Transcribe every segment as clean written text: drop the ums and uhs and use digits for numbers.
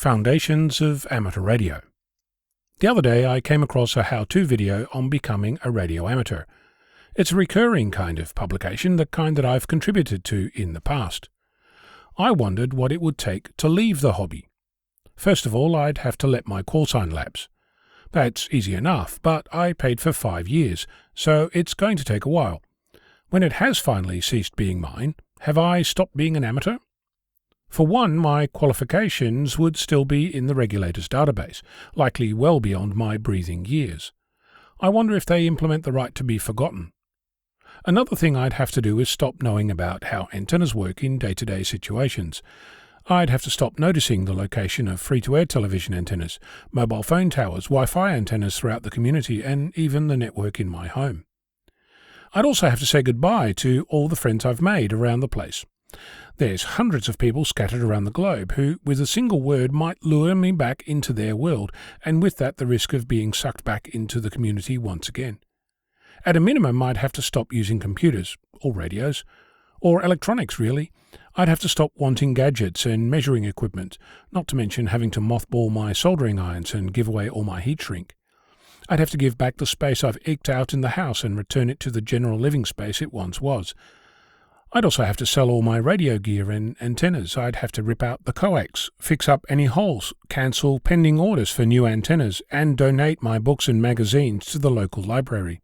Foundations of Amateur Radio. The other day I came across a how-to video on becoming a radio amateur. It's a recurring kind of publication, the kind that I've contributed to in the past. I wondered what it would take to leave the hobby. First of all, I'd have to let my callsign lapse. That's easy enough, but I paid for 5 years, so it's going to take a while. When it has finally ceased being mine, have I stopped being an amateur? For one, my qualifications would still be in the regulator's database, likely well beyond my breathing years. I wonder if they implement the right to be forgotten. Another thing I'd have to do is stop knowing about how antennas work in day-to-day situations. I'd have to stop noticing the location of free-to-air television antennas, mobile phone towers, Wi-Fi antennas throughout the community, and even the network in my home. I'd also have to say goodbye to all the friends I've made around the place. There's hundreds of people scattered around the globe who, with a single word, might lure me back into their world, and with that the risk of being sucked back into the community once again. At a minimum, I'd have to stop using computers, or radios, or electronics really. I'd have to stop wanting gadgets and measuring equipment, not to mention having to mothball my soldering irons and give away all my heat shrink. I'd have to give back the space I've eked out in the house and return it to the general living space it once was. I'd also have to sell all my radio gear and antennas. I'd have to rip out the coax, fix up any holes, cancel pending orders for new antennas, and donate my books and magazines to the local library.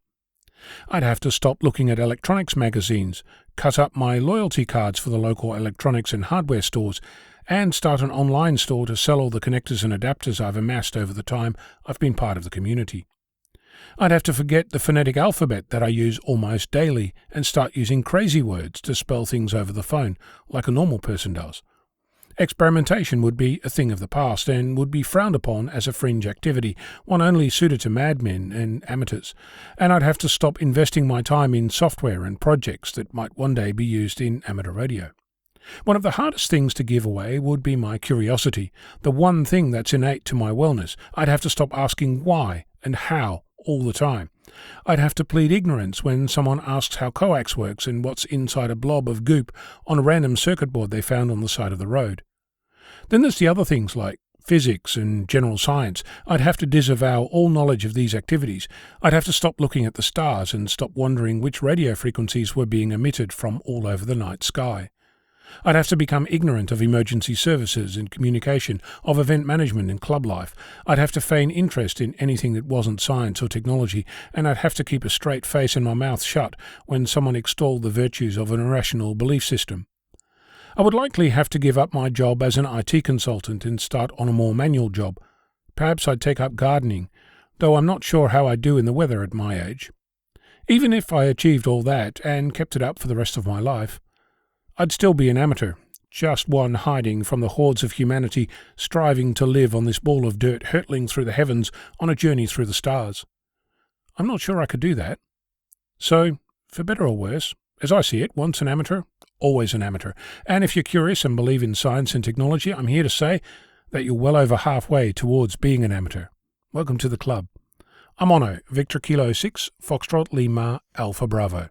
I'd have to stop looking at electronics magazines, cut up my loyalty cards for the local electronics and hardware stores, and start an online store to sell all the connectors and adapters I've amassed over the time I've been part of the community. I'd have to forget the phonetic alphabet that I use almost daily and start using crazy words to spell things over the phone, like a normal person does. Experimentation would be a thing of the past and would be frowned upon as a fringe activity, one only suited to madmen and amateurs, and I'd have to stop investing my time in software and projects that might one day be used in amateur radio. One of the hardest things to give away would be my curiosity, the one thing that's innate to my wellness. I'd have to stop asking why and how all the time. I'd have to plead ignorance when someone asks how coax works and what's inside a blob of goop on a random circuit board they found on the side of the road. Then there's the other things like physics and general science. I'd have to disavow all knowledge of these activities. I'd have to stop looking at the stars and stop wondering which radio frequencies were being emitted from all over the night sky. I'd have to become ignorant of emergency services and communication, of event management and club life. I'd have to feign interest in anything that wasn't science or technology, and I'd have to keep a straight face and my mouth shut when someone extolled the virtues of an irrational belief system. I would likely have to give up my job as an IT consultant and start on a more manual job. Perhaps I'd take up gardening, though I'm not sure how I'd do in the weather at my age. Even if I achieved all that and kept it up for the rest of my life, I'd still be an amateur, just one hiding from the hordes of humanity striving to live on this ball of dirt hurtling through the heavens on a journey through the stars. I'm not sure I could do that. So, for better or worse, as I see it, once an amateur, always an amateur. And if you're curious and believe in science and technology, I'm here to say that you're well over halfway towards being an amateur. Welcome to the club. I'm Ono, Victor Kilo 6, Foxtrot Lima Alpha Bravo.